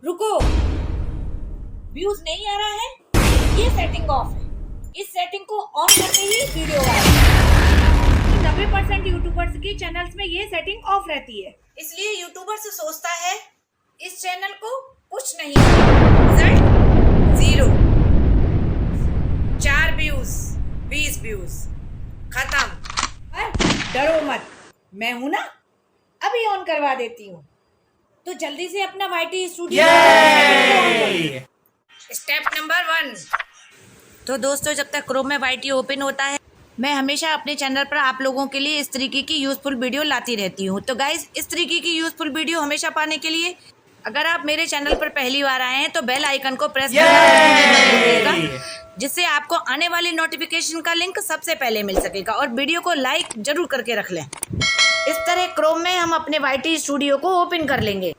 रुको, व्यूज नहीं आ रहा है, ये सेटिंग ऑफ है। इस सेटिंग को ऑन करते ही वीडियो आएगा। 90% यूट्यूबर्स के चैनल्स में ये सेटिंग ऑफ रहती है, इसलिए यूट्यूबर्स सोचता है इस चैनल को कुछ नहीं है। रिजल्ट 0, 4 व्यूज, 20 व्यूज, खत्म। पर डरो मत, मैं हूं ना, अभी ऑन करवा देती हूँ। तो जल्दी से अपना वाईटी स्टूडियो स्टेप नंबर 1। तो दोस्तों, जब तक क्रोम में वाईटी ओपन होता है, मैं हमेशा अपने चैनल पर आप लोगों के लिए इस तरीके की यूजफुल वीडियो लाती रहती हूँ। तो गाइज, इस तरीके की यूजफुल वीडियो हमेशा पाने के लिए अगर आप मेरे चैनल पर पहली बार आए हैं तो बेल आइकन को प्रेस करना मत भूलिएगा, जिससे आपको आने वाली नोटिफिकेशन का लिंक सबसे पहले मिल सकेगा। और वीडियो को लाइक जरूर करके रख लें। इस तरह क्रोम में हम अपने वाईटी स्टूडियो को ओपन कर लेंगे।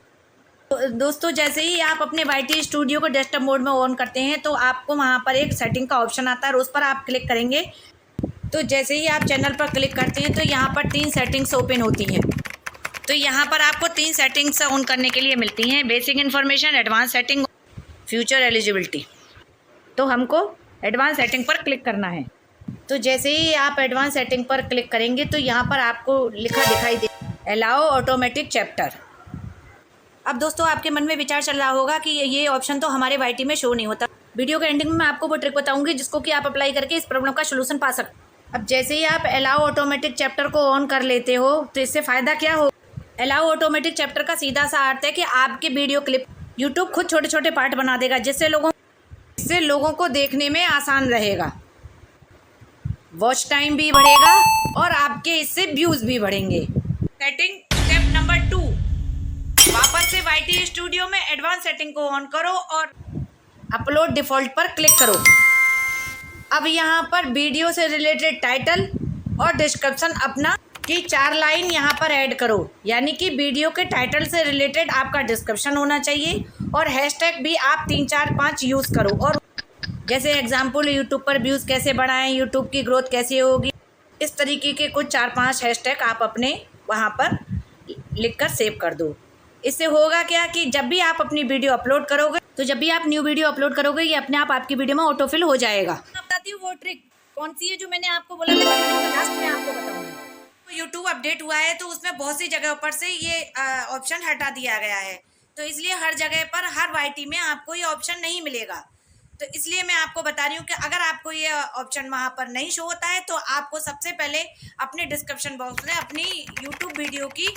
तो दोस्तों, जैसे ही आप अपने वाईटी स्टूडियो को डेस्कटॉप मोड में ऑन करते हैं तो आपको वहाँ पर एक सेटिंग का ऑप्शन आता है, उस पर आप क्लिक करेंगे। तो जैसे ही आप चैनल पर क्लिक करते हैं तो यहाँ पर 3 सेटिंग्स ओपन होती हैं। तो यहाँ पर आपको 3 सेटिंग्स ऑन करने के लिए मिलती हैं: basic information, advance setting, future eligibility. तो हमको एडवांस सेटिंग पर क्लिक करना है। तो जैसे ही आप एडवांस सेटिंग पर क्लिक करेंगे तो यहाँ पर आपको लिखा दिखाई दे अलाउ ऑटोमेटिक चैप्टर। अब दोस्तों, आपके मन में विचार चल रहा होगा कि ये ऑप्शन तो हमारे वाईटी में शो नहीं होता। वीडियो के एंडिंग में मैं आपको वो ट्रिक बताऊंगी जिसको कि आप अप्लाई करके इस प्रॉब्लम का सोल्यूशन पा सकते। अब जैसे ही आप अलाउ ऑटोमेटिक चैप्टर को ऑन कर लेते हो तो इससे फ़ायदा क्या हो? अलाउ ऑटोमेटिक चैप्टर का सीधा सा अर्थ है कि आपके वीडियो क्लिप यूट्यूब खुद छोटे छोटे पार्ट बना देगा, जिससे लोगों को देखने में आसान रहेगा, वॉच टाइम भी बढ़ेगा और आपके इससे व्यूज़ भी बढ़ेंगे। सेटिंग स्टेप नंबर 2, वापस से वाईटी स्टूडियो में एडवांस सेटिंग को ऑन करो और अपलोड डिफ़ॉल्ट पर क्लिक करो। अब यहाँ पर वीडियो से रिलेटेड टाइटल और डिस्क्रिप्शन अपना की 4 लाइन यहाँ पर ऐड करो, यानी कि वीडियो के टाइटल से रिलेटेड आपका डिस्क्रिप्शन होना चाहिए और हैशटैग भी आप 3, 4, 5 यूज़ करो। और जैसे एग्जाम्पल, यूट्यूब पर व्यूज़ कैसे बढ़ाएं, यूट्यूब की ग्रोथ कैसे होगी, इस तरीके के कुछ 4-5 हैशटैग आप अपने वहाँ पर लिखकर सेव कर दो। इससे होगा क्या कि जब भी आप अपनी वीडियो अपलोड करोगे, तो जब भी आप न्यू वीडियो अपलोड करोगे, ये अपने आप आपकी वीडियो में ऑटोफिल हो जाएगा। मैं बताती हूँ वो ट्रिक कौन सी है जो मैंने आपको बोला था, लास्ट में आपको बताऊँगी। तो यूट्यूब अपडेट हुआ है तो उसमें बहुत सी जगह पर से ये ऑप्शन हटा दिया गया है, तो इसलिए हर जगह पर हर वाईटी में आपको ये ऑप्शन नहीं मिलेगा। तो इसलिए मैं आपको बता रही हूँ कि अगर आपको ये ऑप्शन वहाँ पर नहीं शो होता है तो आपको सबसे पहले अपने डिस्क्रिप्शन बॉक्स में अपनी यूट्यूब वीडियो की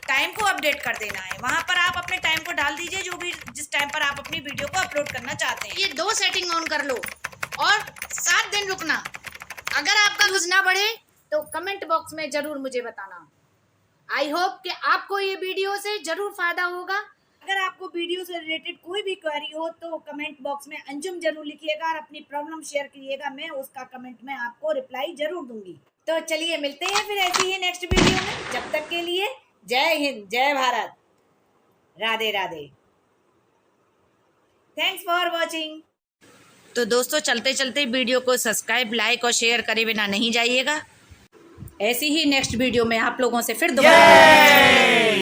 टाइम को अपडेट कर देना है। वहाँ पर आप अपने टाइम को डाल दीजिए, जो भी जिस टाइम पर आप अपनी वीडियो को अपलोड करना चाहते हैं। ये 2 सेटिंग ऑन कर लो और 7 दिन रुकना। अगर आपका व्यूज ना बढ़े तो कमेंट बॉक्स में ज़रूर मुझे बताना। आई होप कि आपको ये वीडियो से ज़रूर फ़ायदा होगा। अगर आपको वीडियो से रिलेटेड कोई भी क्वेरी हो तो कमेंट बॉक्स में अंजुम जरूर लिखिएगा और अपनी प्रॉब्लम शेयर करिएगा, मैं उसका कमेंट में आपको रिप्लाई जरूर दूंगी। तो चलिए मिलते हैं फिर ऐसी ही नेक्स्ट वीडियो में। जब तक के लिए जय हिंद, जय Bharat, Radhe Radhe, thanks for watching. तो दोस्तों, चलते चलते वीडियो को सब्सक्राइब, लाइक और शेयर करे बिना नहीं जाइएगा। ऐसी ही नेक्स्ट वीडियो में आप लोगों से फिर दोबारा